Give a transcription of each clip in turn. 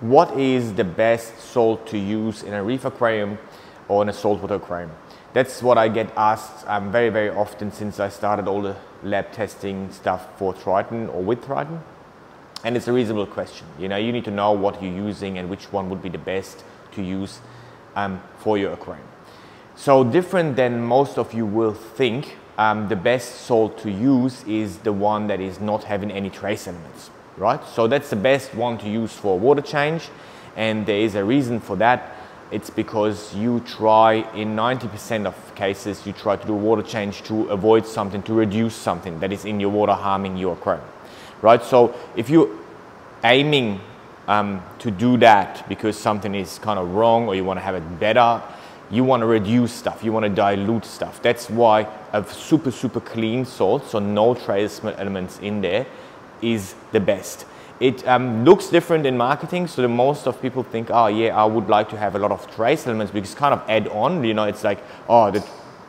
what is the best salt to use in a reef aquarium or in a saltwater aquarium? That's what I get asked very, very often since I started all the lab testing stuff for Triton or with Triton. And it's a reasonable question. You know, you need to know what you're using and which one would be the best to use for your aquarium. So different than most of you will think, the best salt to use is the one that is not having any trace elements, right? So that's the best one to use for water change, and there is a reason for that. It's because you try, in 90% of cases, you try to do water change to avoid something, to reduce something that is in your water harming your aquarium, right? So if you're aiming to do that because something is kind of wrong or you want to have it better, you want to reduce stuff, you want to dilute stuff. That's why a super, super clean salt, so no trace elements in there, is the best. It looks different in marketing, so the most of people think, oh yeah, I would like to have a lot of trace elements because kind of add on, you know, it's like, oh,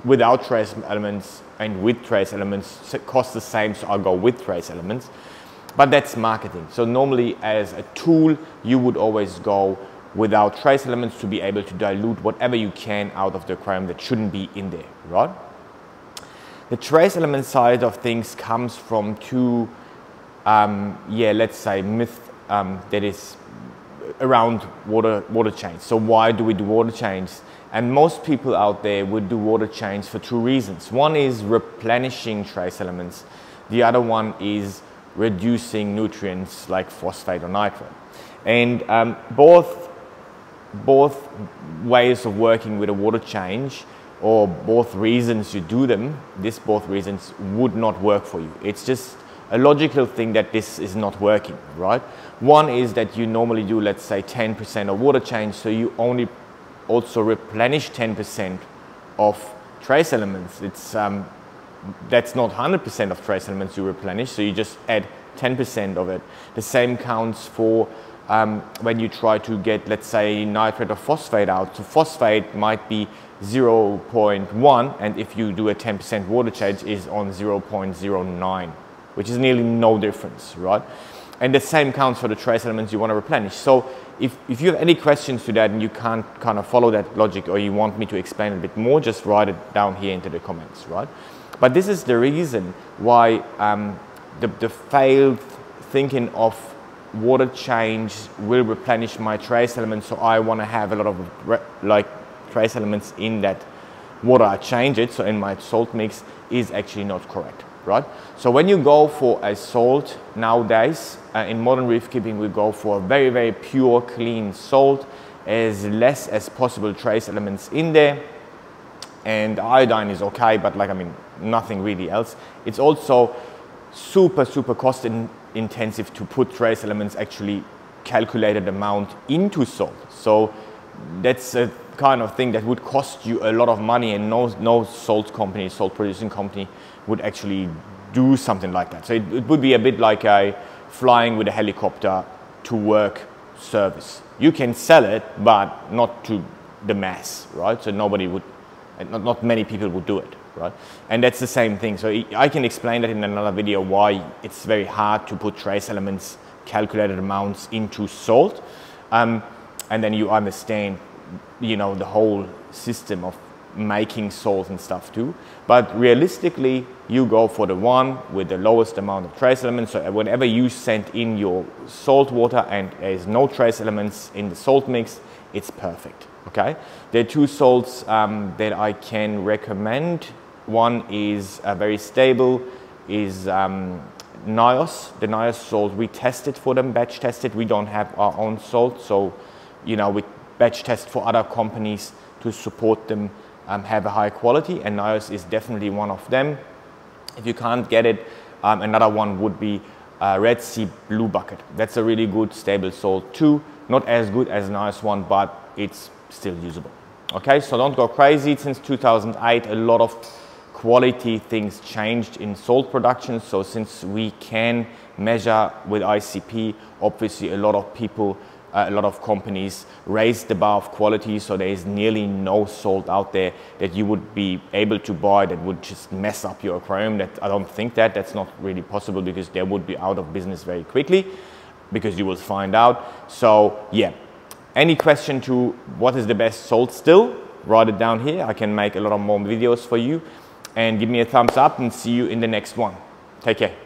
without trace elements and with trace elements cost the same, so I'll go with trace elements. But that's marketing. So normally as a tool, you would always go without trace elements to be able to dilute whatever you can out of the aquarium that shouldn't be in there, right? The trace element side of things comes from two let's say myth that is around water change. So why do we do water change? And most people out there would do water change for two reasons. One is replenishing trace elements. The other one is reducing nutrients like phosphate or nitrate. And both ways of working with a water change, or both reasons you do them, both reasons would not work for you. It's just a logical thing that this is not working, right? One is that you normally do, let's say, 10% of water change, so you only also replenish 10% of trace elements. It's that's not 100% of trace elements you replenish, so you just add 10% of it. The same counts for when you try to get, let's say, nitrate or phosphate out. So phosphate might be 0.1, and if you do a 10% water change, is on 0.09. which is nearly no difference, right? And the same counts for the trace elements you want to replenish. So if you have any questions to that and you can't kind of follow that logic, or you want me to explain a bit more, just write it down here into the comments, right? But this is the reason why the failed thinking of water change will replenish my trace elements, so I want to have a lot of trace elements in that water I change it, so in my salt mix, is actually not correct. Right? So when you go for a salt nowadays, in modern reef keeping, we go for a very, very pure, clean salt, as less as possible trace elements in there. And iodine is okay, but nothing really else. It's also super, super cost intensive to put trace elements, actually calculated amount, into salt. So that's a kind of thing that would cost you a lot of money, and no salt company, salt producing company, would actually do something like that. So it would be a bit like a flying with a helicopter to work service. You can sell it, but not to the mass, right? So nobody would, not many people would do it, right? And that's the same thing. So I can explain that in another video, why it's very hard to put trace elements, calculated amounts, into salt. And then you understand, you know, the whole system of making salt and stuff too. But realistically, you go for the one with the lowest amount of trace elements. So whenever you send in your salt water and there's no trace elements in the salt mix, it's perfect. Okay, there are two salts that I can recommend. One is very stable, is NIOS. The NIOS salt, we tested for them, batch tested. We don't have our own salt, so you know, we batch test for other companies to support them have a high quality, and NIOS is definitely one of them. If you can't get it, another one would be Red Sea Blue Bucket. That's a really good stable salt too. Not as good as NIOS one, but it's still usable. Okay, so don't go crazy. Since 2008, a lot of quality things changed in salt production. So since we can measure with ICP, obviously a lot of people, a lot of companies raised the bar of quality, so there is nearly no salt out there that you would be able to buy that would just mess up your aquarium. That I don't think that's not really possible, because they would be out of business very quickly. because you will find out. So yeah, any question to what is the best salt still, write it down here. I can make a lot of more videos for you, and give me a thumbs up, and see you in the next one. Take care.